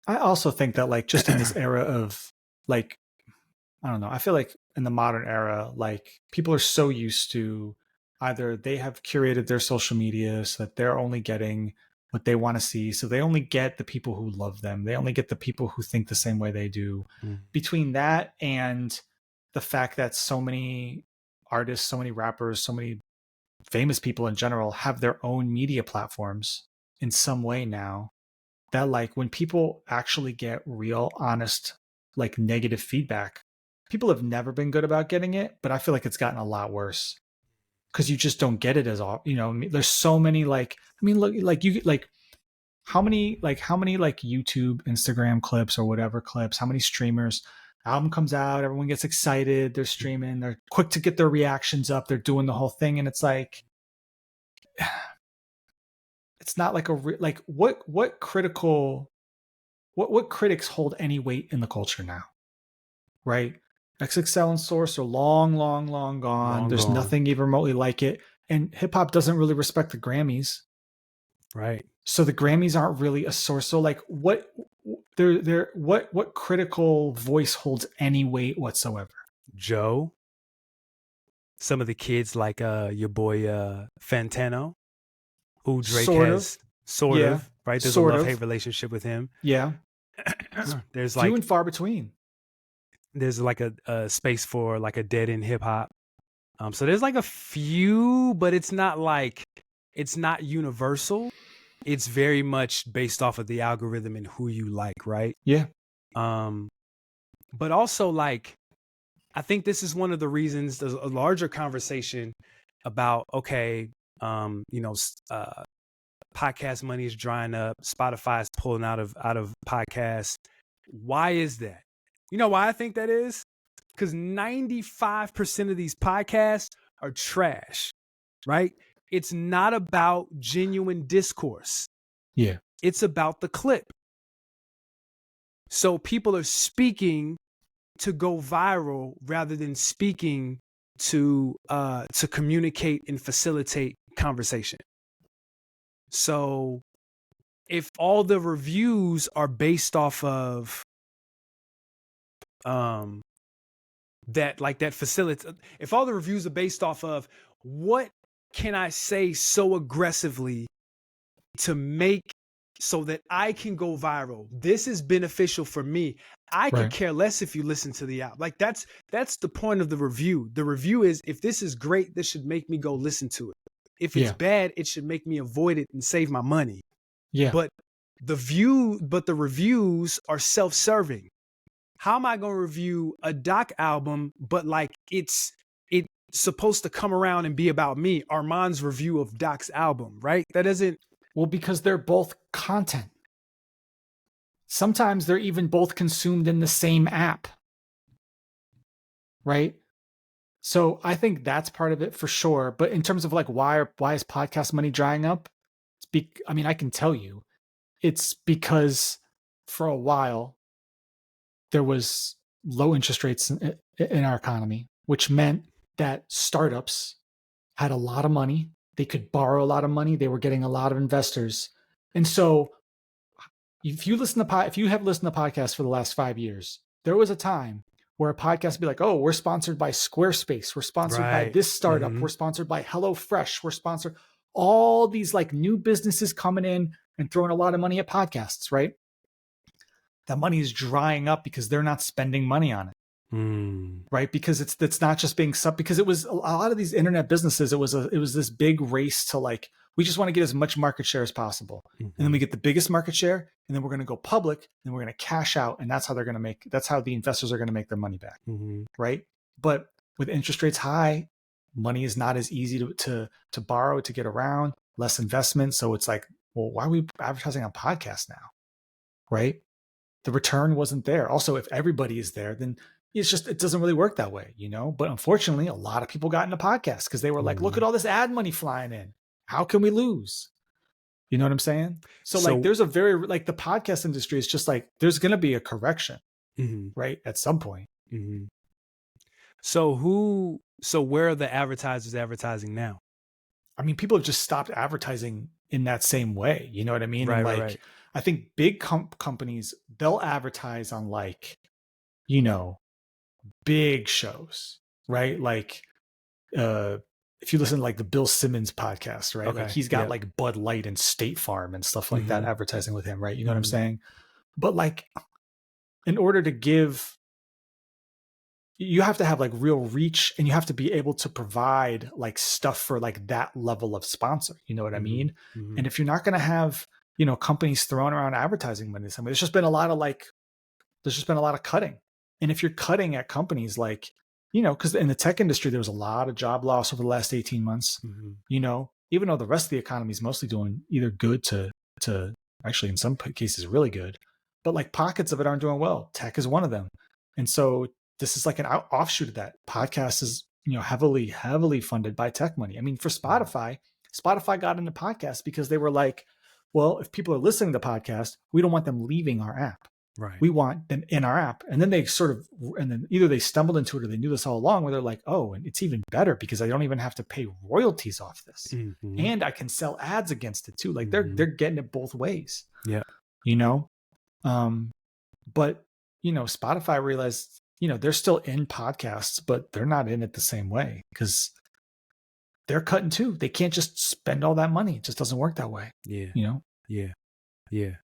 I also think that like just in this era of like, I don't know, I feel like in the modern era, like people are so used to either they have curated their social media so that they're only getting what they want to see. So they only get the people who love them. They only get the people who think the same way they do. Mm. Between that and the fact that so many artists, so many rappers, so many famous people in general have their own media platforms in some way now, that like when people actually get real honest like negative feedback, people have never been good about getting it, but I feel like it's gotten a lot worse because you just don't get it as all, you know. There's so many like, I mean, look, like you like how many like YouTube, Instagram clips or whatever clips, how many streamers, album comes out, everyone gets excited, they're streaming, they're quick to get their reactions up, they're doing the whole thing, and it's like it's not like like what critical what critics hold any weight in the culture now, right? XXL and Source are long gone. Long There's gone. nothing even remotely like it. And hip hop doesn't really respect the Grammys. Right. So the Grammys aren't really a source. So like what critical voice holds any weight whatsoever? Joe. Some of the kids like your boy Fantano, who Drake Sort of. has sort Yeah. of, right? There's a Sort of. love-hate relationship with him. Yeah. It's there's few like and far between. there's like a space for like a dead end hip hop. So there's like a few, but it's not universal. It's very much based off of the algorithm and who you like, right? Yeah. But also like I think this is one of the reasons there's a larger conversation about okay, podcast money is drying up, Spotify is pulling out of podcasts. Why is that? You know why I think that is? Because 95% of these podcasts are trash, right? It's not about genuine discourse. Yeah. It's about the clip. So people are speaking to go viral rather than speaking to communicate and facilitate conversation. So if all the reviews are based off of that facility, if all the reviews are based off of what can I say so aggressively to make so that I can go viral, this is beneficial for me, I could care less if you listen to the album. Like that's the point of the review. The review is if this is great, this should make me go listen to it. If it's bad, it should make me avoid it and save my money. Yeah. But the reviews are self-serving. How am I going to review a Doc album, but like it's supposed to come around and be about me? Armand's review of Doc's album, right? That doesn't. Well, because they're both content. Sometimes they're even both consumed in the same app. Right? So I think that's part of it for sure. But in terms of like why is podcast money drying up? I mean, I can tell you, it's because for a while there was low interest rates in our economy, which meant that startups had a lot of money. They could borrow a lot of money. They were getting a lot of investors. And so if you have listened to podcasts for the last 5 years, there was a time where a podcast would be like, oh, we're sponsored by Squarespace. We're sponsored by this startup. We're sponsored by HelloFresh. We're sponsored all these like new businesses coming in and throwing a lot of money at podcasts, right? That money is drying up because they're not spending money on it. Right? Because it's not just being because it was a lot of these internet businesses. It was this big race to like, we just want to get as much market share as possible. And then we get the biggest market share and then we're going to go public and we're going to cash out. And that's how that's how the investors are going to make their money back. Right. But with interest rates high, money is not as easy to borrow, to get around, less investment. So it's like, well, why are we advertising on podcasts now? Right. The return wasn't there. Also, if everybody is there, then it doesn't really work that way, you know? But unfortunately, a lot of people got into podcasts because they were like, look at all this ad money flying in. How can we lose? You know what I'm saying? So like, there's a the podcast industry is just like, there's going to be a correction, right? At some point. So where are the advertisers advertising now? I mean, people have just stopped advertising in that same way. You know what I mean? Right. I think big companies they'll advertise on like, you know, big shows, right? Like if you listen to like the Bill Simmons podcast, right? Like Okay. he's got Yep. like Bud Light and State Farm and stuff like that Mhm. advertising with him, right? You know what I'm Mhm. saying? But like in order to give, you have to have like real reach, and you have to be able to provide like stuff for like that level of sponsor. You know what I Mhm. mean? Mhm. And if you're not going to have, you know, companies throwing around advertising money, there's just been a lot of like, there's just been a lot of cutting. And if you're cutting at companies like, you know, because in the tech industry, there was a lot of job loss over the last 18 months, Mhm. you know, even though the rest of the economy is mostly doing either good to actually in some cases really good, but like pockets of it aren't doing well. Tech is one of them. And so this is like an offshoot of that. Podcast is, you know, heavily funded by tech money. I mean, for Spotify got into podcasts because they were like, well, if people are listening to podcasts, we don't want them leaving our app. Right. We want them in our app. And then they and then either they stumbled into it or they knew this all along, where they're like, oh, and it's even better because I don't even have to pay royalties off this. Mhm. And I can sell ads against it too. Like Mhm. they're getting it both ways. Yeah. You know? But you know, Spotify realized, you know, they're still in podcasts, but they're not in it the same way because they're cutting too. They can't just spend all that money. It just doesn't work that way. Yeah. You know? Yeah. Yeah.